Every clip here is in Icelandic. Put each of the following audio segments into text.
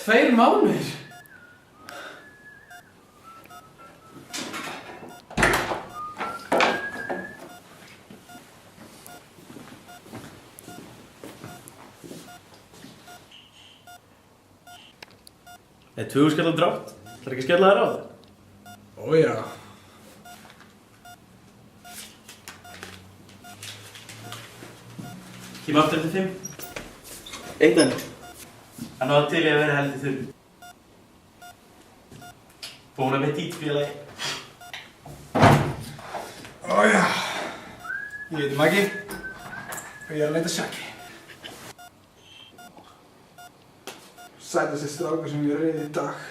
2 mánuðir? Er 20 skall á drátt? Það ekki að skella þér á það? Ó já. Kým aftur til 5. Einhvern. Hann var til í að vera heldur þurr. Búin með dít félagi. Ó já. Ég heiti Maggi og ég er að leita Shaggy. Sætasti strákur sem ég reyði í dag.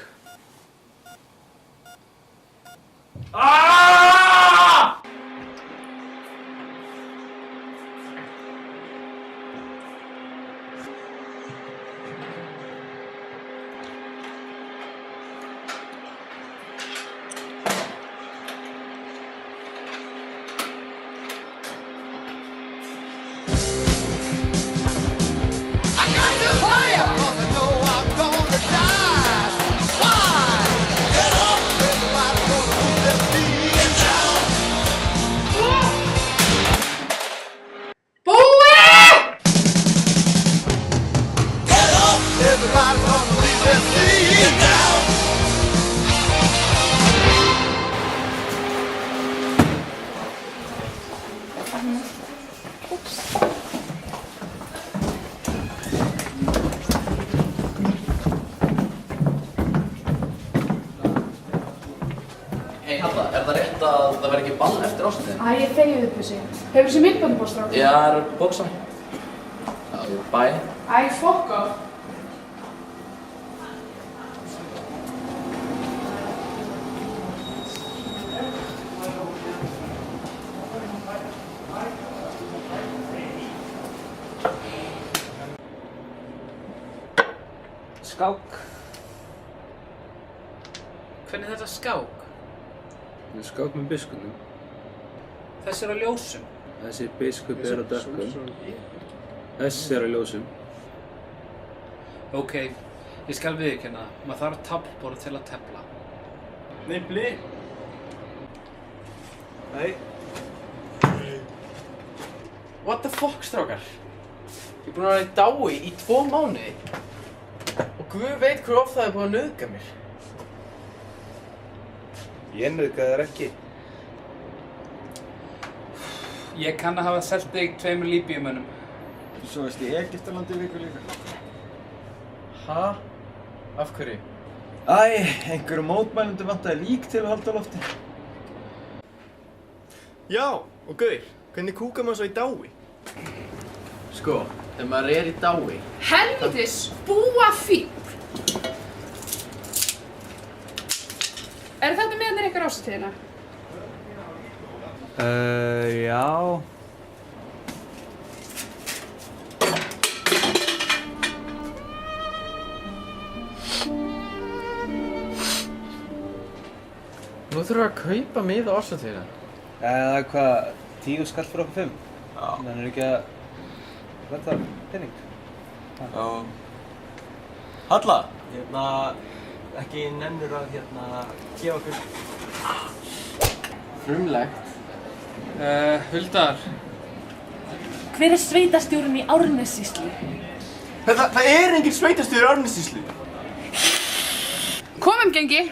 Hei Halla, er það rétt að það verði ekki ball eftir ástæðin? Æ, ég þegið upp þessi. Hefur þessi myndbandi búið strákur? Já, það er bóksa. Já, bye. Æ, fuck off. Skák. Hvernig er þetta skák? Við skák með biskupnum. Þessi er á ljósum. Þessi biskup er á dökkum. Þessi er á ljósum. Ok, ég skal viðurkenna. Maður þarf taflborð til að tefla. Nibli. Nei. What the fuck, strákar? Ég er búinn að vera í dái í 2 mánuði. Og Guð veit hver oft það er búinn að nauðga mér. Ég nauðgaði þér ekki. Ég kann að hafa selt þig 2 líbíumönnum. Svo veist ég Egyptalandi viku líka. Ha? Af hverju? Æ, einhverju mótmælendur vantaði lík til að halda á lofti. Já, og gaur, hvernig kúkar maður svo í dái? Sko, ef maður er í dái. Helvitis búa fíl. Er þetta meðan ykkar ásatíðina? Já. Nú þurfum við að kaupa miða á ásatíðina. Það er hvað, 10 skall fyrir okkur 5? Já. Þannig er ekki að verða pening. Já. Halla, ekki nennur að gefa okkur. Frumlegt. Huldar. Hver er sveitastjórinn í Árnessýslu? Það er engin sveitastjóri í Árnessýslu. Komum, gengi.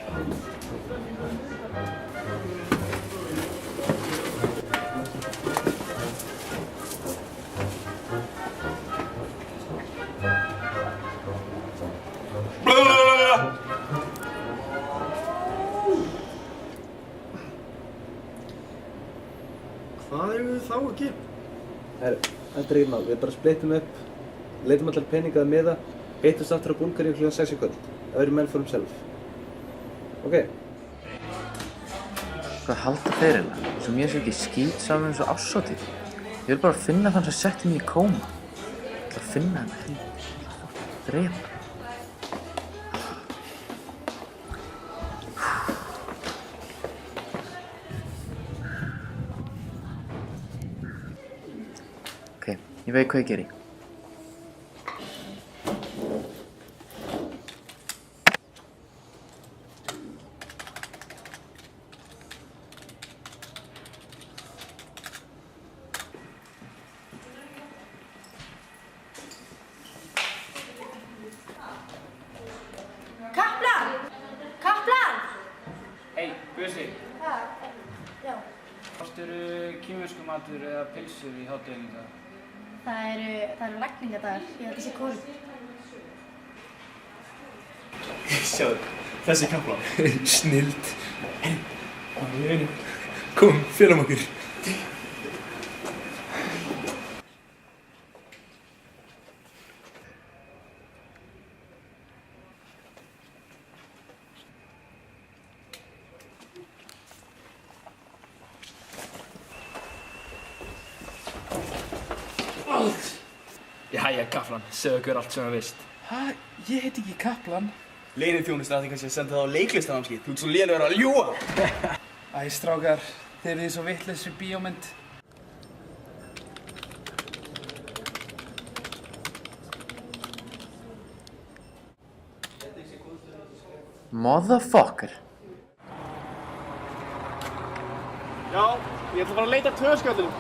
Hvað erum við þá að gera? Herru, þetta er ekki mál. Við bara splittum upp, leitum allar peninga að miða, hittumst aftur á Búlgaríu kl. 6 í kvöld. Öðru menn fórum sjálf. Ok? Hvað halda þeir eiginlega? Sem ég sé ekki skítsamur eins og árshátíð. Ég vil bara finna þann sem setti mig í kóma. Ég ætla að finna hann hreint. Drepa. Ok, ég veit hvað ég geri. Kínverskur matur eða pylsur í hádeginu í dag? Það eru lækningadagar, ég held að sé kóri. Sjáðu, þessi kaplan. Snilld. Kom, félum okkur. Jæja, Kaplan, segðu okkur allt sem þú veist. Hæ? Ég heiti ekki Kaplan. Leinið þjónustu að því kannski að senda það á leiklistanámskeið. Þú ert svo lélegur að ljúga. Æ, strákar, þeir eru því svo vitlausir bíómynd. Motherfucker. Já, ég ætla að fara að leita töðskjöldunum.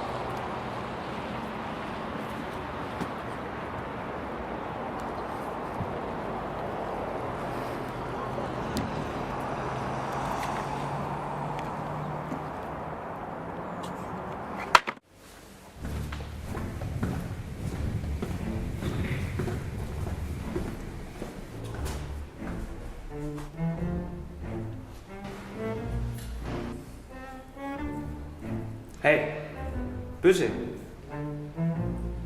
Hei, Bussi.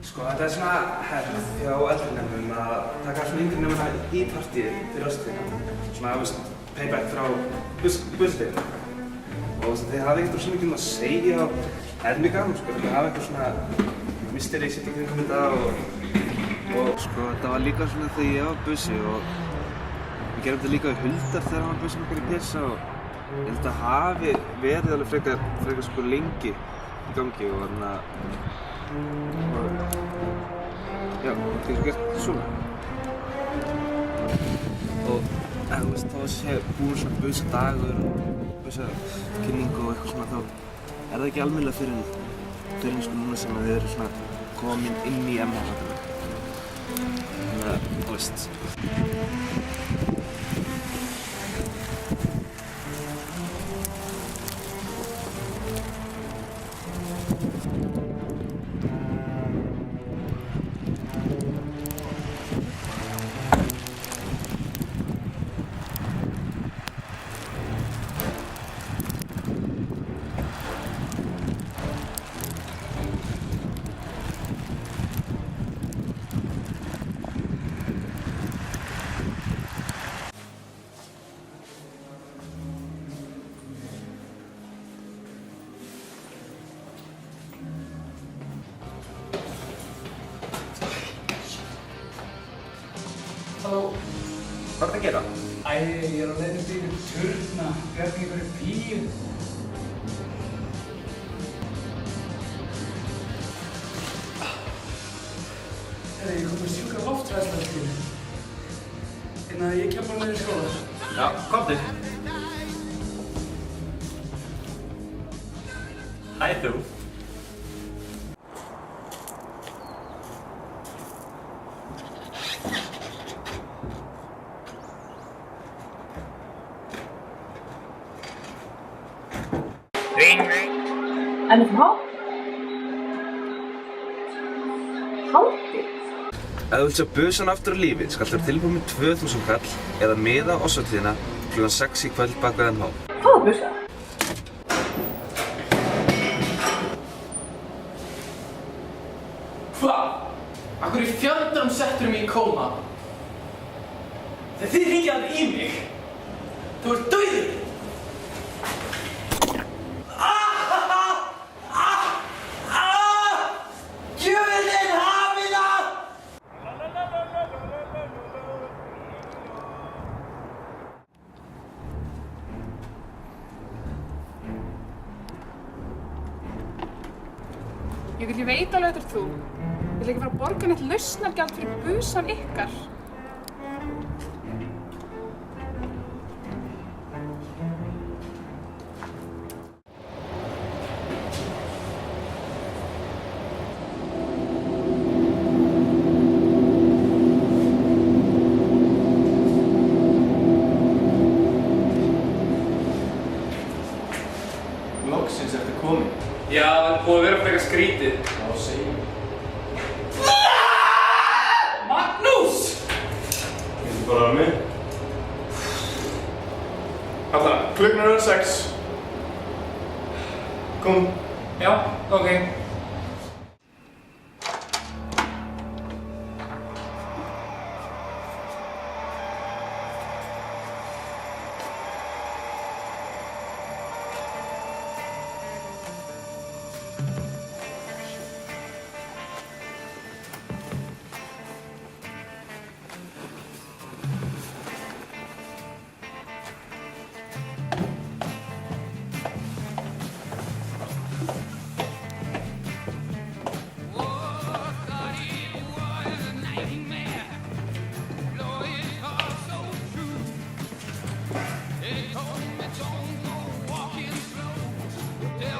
Sko, þetta er svona hefð hjá eldrinemum að taka svona yngri nemana í partíið fyrir árstíðina. Svona, veist, payback frá Bussi-deginum. Og þið hafið ekkert svo mikið um að segja og það er mjög gaman, sko. Þið hafið eitthvað svona mystery sitt í kringum þetta og sko, þetta var líka svona þegar ég var Bussi og við gerum þetta líka við Huldar þegar hann var Bussi okkar í pissa og ég held að hafi verið alveg frekar sko lengi í gangi og þannig að já, það er gert svona og þú veist, þá sé búin svona Bussi dagur og Bussi kynningu og eitthvað svona þá er það ekki almennilega fyrir sko núna sem að þið eru svona komin inn í MH-fatuna þannig að, þú veist Halló? Hvað ertu að gera? Æ, ég er að leita upp ykkur turna, bjarga einhverju píu. Herri, ég kom með sjúka loftræðsla. En að ég kem bara niður í skóla. Já, komdu. Hæ, þú. MFH? Haldið? Ef þú vilt sjá Bussan aftur á lífi, skal það tilbúið með 2000 kall eða miða á árshátíðina kl. 6 í kvöld bak við MH. Hvað Bussa? Hvað? Akkur í fjöldanum settur mig í kóma? Þegar þið hringið alveg í mig. Þú ert dauður! Jökull, ég veit alveg þetta er þú. Ég vil ekki fara að borga neitt lausnargjald fyrir busan ykkar. Loksins er þetta komið. Já, það er búið að vera frekar skrítið. Já, segjum. Magnús! Getur bara að mig. Alltaf, klukkan er 6. Kom. Já, ok.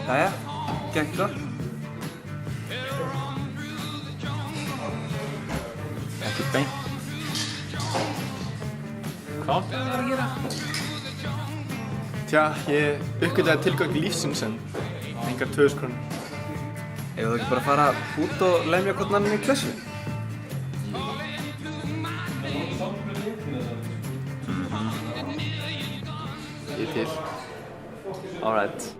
Jæja, gekk það? Ekki beint. Hvað er það að gera? Tja, ég uppgötaði tilgang lífsins en engar 2000 krónur. Eigum þú ekki bara að fara út og lemja hvort annan í klessu? Ég er til. Alright.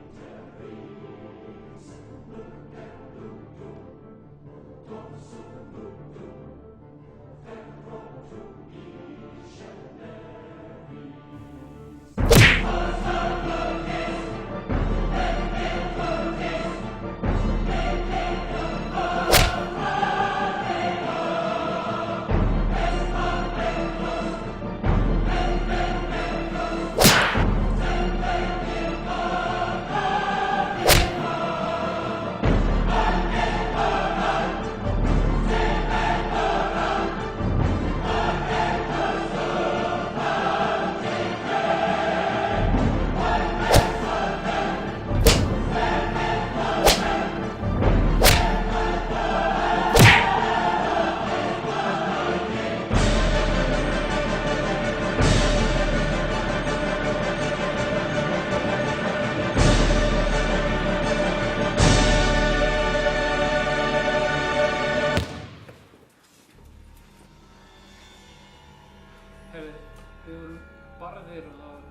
Við vorum barðir og það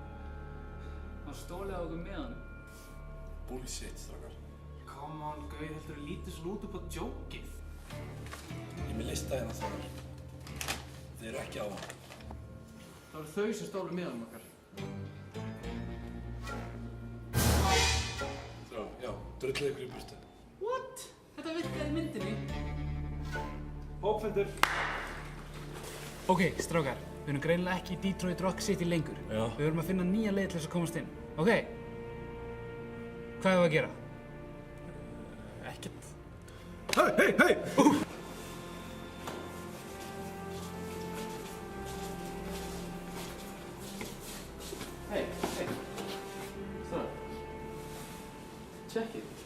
var stólið á okkur meðan. Bullshit, strákar. Come on, gauð, heldur þú lítið svona út upp á djókið? Ég er með lista hérna, strákar. Þeir eru ekki á hann. Það voru þau sem stólu meðan okkar. Já, drullið ykkur í burtu. What? Þetta virkaði í myndinni. Hópfundur. Ok, strákar. Við erum greinilega ekki í Detroit Rock City lengur. Já. Við verum að finna nýja leið til þess að komast inn. Ok? Hvað hefur að gera? Ekkert. Hei! Hei. Strákar. Check it.